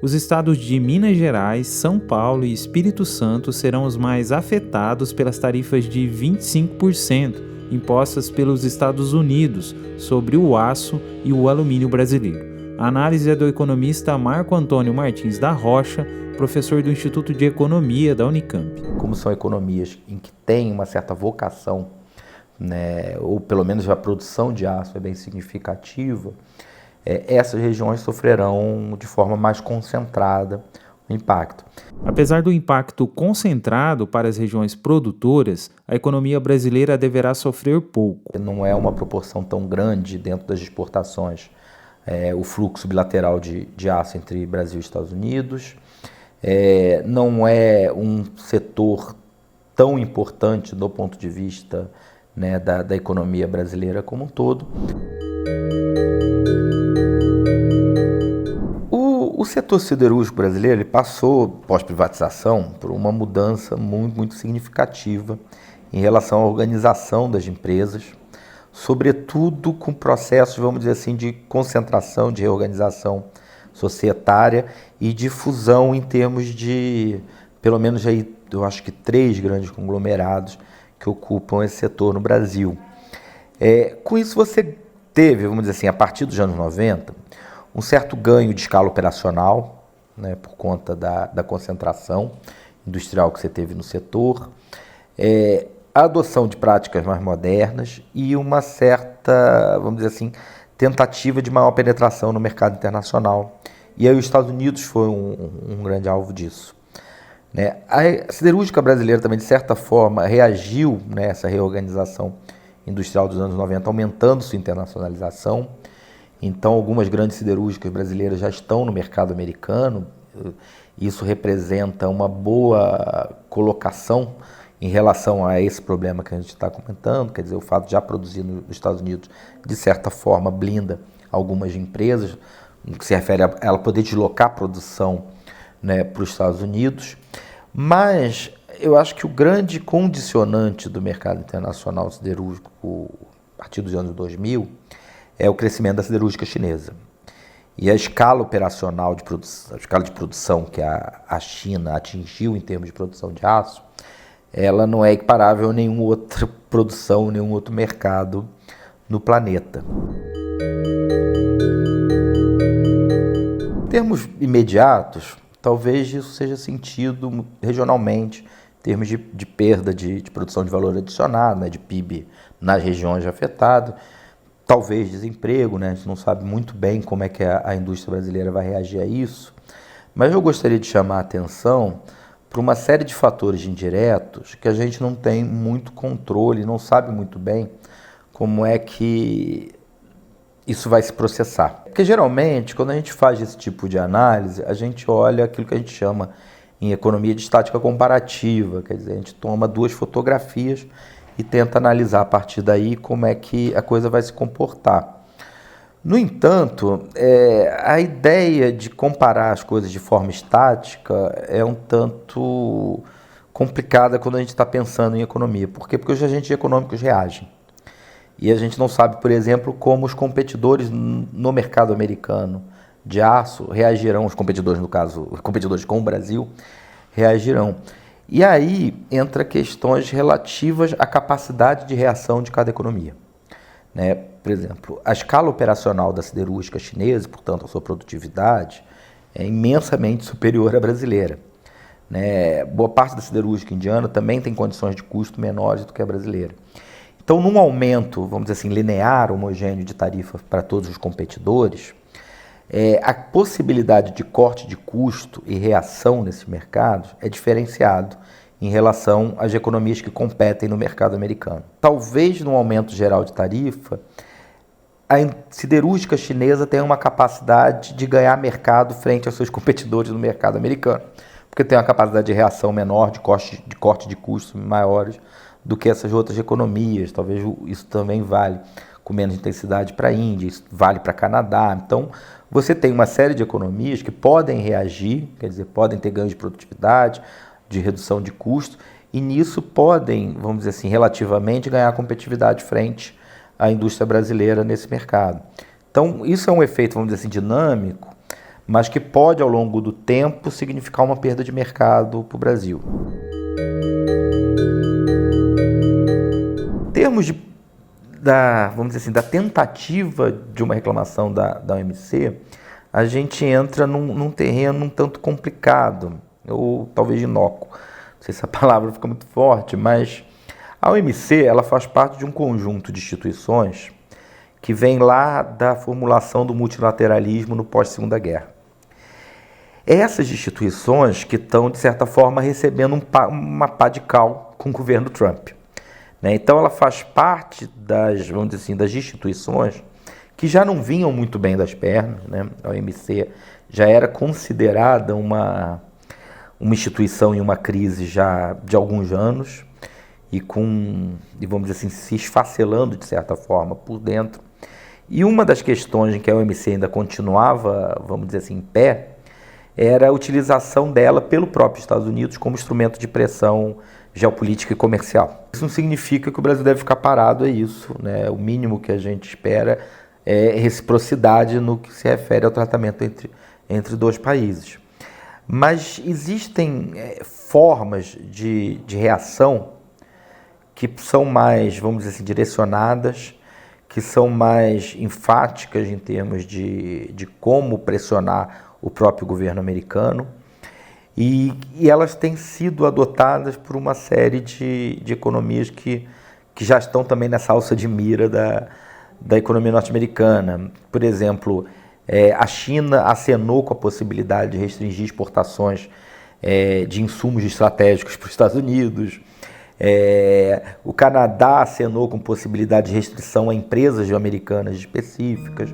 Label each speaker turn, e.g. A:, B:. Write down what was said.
A: Os estados de Minas Gerais, São Paulo e Espírito Santo serão os mais afetados pelas tarifas de 25% impostas pelos Estados Unidos sobre o aço e o alumínio brasileiro. A análise é do economista Marco Antônio Martins da Rocha, professor do Instituto de Economia da Unicamp.
B: Como são economias em que tem uma certa vocação, né, ou pelo menos a produção de aço é bem significativa, essas regiões sofrerão de forma mais concentrada o impacto.
A: Apesar do impacto concentrado para as regiões produtoras, a economia brasileira deverá sofrer pouco.
B: Não é uma proporção tão grande dentro das exportações, o fluxo bilateral de aço entre Brasil e Estados Unidos, não é um setor tão importante do ponto de vista, né, da economia brasileira como um todo. O setor siderúrgico brasileiro ele passou, pós-privatização, por uma mudança muito significativa em relação à organização das empresas, sobretudo com processos, vamos dizer assim, de concentração, de reorganização societária e de fusão em termos de, pelo menos aí, eu acho que 3 grandes conglomerados que ocupam esse setor no Brasil. Com isso você teve, vamos dizer assim, a partir dos anos 90, um certo ganho de escala operacional, né, por conta da concentração industrial que você teve no setor, a adoção de práticas mais modernas e uma certa, vamos dizer assim, tentativa de maior penetração no mercado internacional. E aí os Estados Unidos foi um grande alvo disso. Né? A siderúrgica brasileira também, de certa forma, reagiu nessa reorganização industrial dos anos 90, aumentando sua internacionalização. Então, algumas grandes siderúrgicas brasileiras já estão no mercado americano. Isso representa uma boa colocação em relação a esse problema que a gente está comentando. Quer dizer, o fato de já produzir nos Estados Unidos, de certa forma, blinda algumas empresas, no que se refere a ela poder deslocar a produção, né, para os Estados Unidos. Mas eu acho que o grande condicionante do mercado internacional siderúrgico a partir dos anos 2000 é o crescimento da siderúrgica chinesa. E a escala operacional de produção, a escala de produção que a China atingiu em termos de produção de aço, ela não é equiparável a nenhuma outra produção, nenhum outro mercado no planeta. Em termos imediatos, talvez isso seja sentido regionalmente, em termos de perda de produção de valor adicionado, né, de PIB nas regiões afetadas. Talvez desemprego, né? A gente não sabe muito bem como é que a indústria brasileira vai reagir a isso, mas eu gostaria de chamar a atenção para uma série de fatores indiretos que a gente não tem muito controle, não sabe muito bem como é que isso vai se processar. Porque geralmente, quando a gente faz esse tipo de análise, a gente olha aquilo que a gente chama em economia de estática comparativa, quer dizer, a gente toma 2 fotografias e tenta analisar a partir daí como é que a coisa vai se comportar. No entanto, a ideia de comparar as coisas de forma estática é um tanto complicada quando a gente está pensando em economia. Por quê? Porque os agentes econômicos reagem. E a gente não sabe, por exemplo, como os competidores no mercado americano de aço reagirão, os competidores, no caso, os competidores com o Brasil, reagirão. E aí entra questões relativas à capacidade de reação de cada economia. Né? Por exemplo, a escala operacional da siderúrgica chinesa, portanto a sua produtividade, é imensamente superior à brasileira. Né? Boa parte da siderúrgica indiana também tem condições de custo menores do que a brasileira. Então, num aumento, vamos dizer assim, linear, homogêneo de tarifa para todos os competidores, a possibilidade de corte de custo e reação nesses mercados é diferenciado em relação às economias que competem no mercado americano. Talvez num aumento geral de tarifa, a siderúrgica chinesa tenha uma capacidade de ganhar mercado frente aos seus competidores no mercado americano, porque tem uma capacidade de reação menor, de corte de custos maiores do que essas outras economias. Talvez isso também vale com menos intensidade para a Índia, isso vale para Canadá. Então, você tem uma série de economias que podem reagir, quer dizer, podem ter ganhos de produtividade, de redução de custo, e nisso podem, vamos dizer assim, relativamente ganhar competitividade frente à indústria brasileira nesse mercado. Então, isso é um efeito, vamos dizer assim, dinâmico, mas que pode, ao longo do tempo, significar uma perda de mercado para o Brasil. Em termos vamos dizer assim, da tentativa de uma reclamação da OMC, a gente entra num terreno um tanto complicado, ou talvez inócuo. Não sei se a palavra fica muito forte, mas a OMC ela faz parte de um conjunto de instituições que vem lá da formulação do multilateralismo no pós-Segunda Guerra. Essas instituições que estão, de certa forma, recebendo uma pá de cal com o governo Trump. Então ela faz parte vamos dizer assim, das instituições que já não vinham muito bem das pernas. A OMC já era considerada uma instituição em uma crise já de alguns anos e vamos dizer assim, se esfacelando de certa forma por dentro. E uma das questões em que a OMC ainda continuava, vamos dizer assim, em pé, era a utilização dela pelo próprio Estados Unidos como instrumento de pressão geopolítica e comercial. Isso não significa que o Brasil deve ficar parado, é isso. O mínimo que a gente espera é reciprocidade no que se refere ao tratamento entre dois países. Mas existem formas de reação que são mais, vamos dizer assim, direcionadas, que são mais enfáticas em termos de como pressionar o próprio governo americano, e elas têm sido adotadas por uma série de economias que já estão também nessa alça de mira da economia norte-americana. Por exemplo, a China acenou com a possibilidade de restringir exportações de insumos estratégicos para os Estados Unidos. O Canadá acenou com possibilidade de restrição a empresas americanas específicas.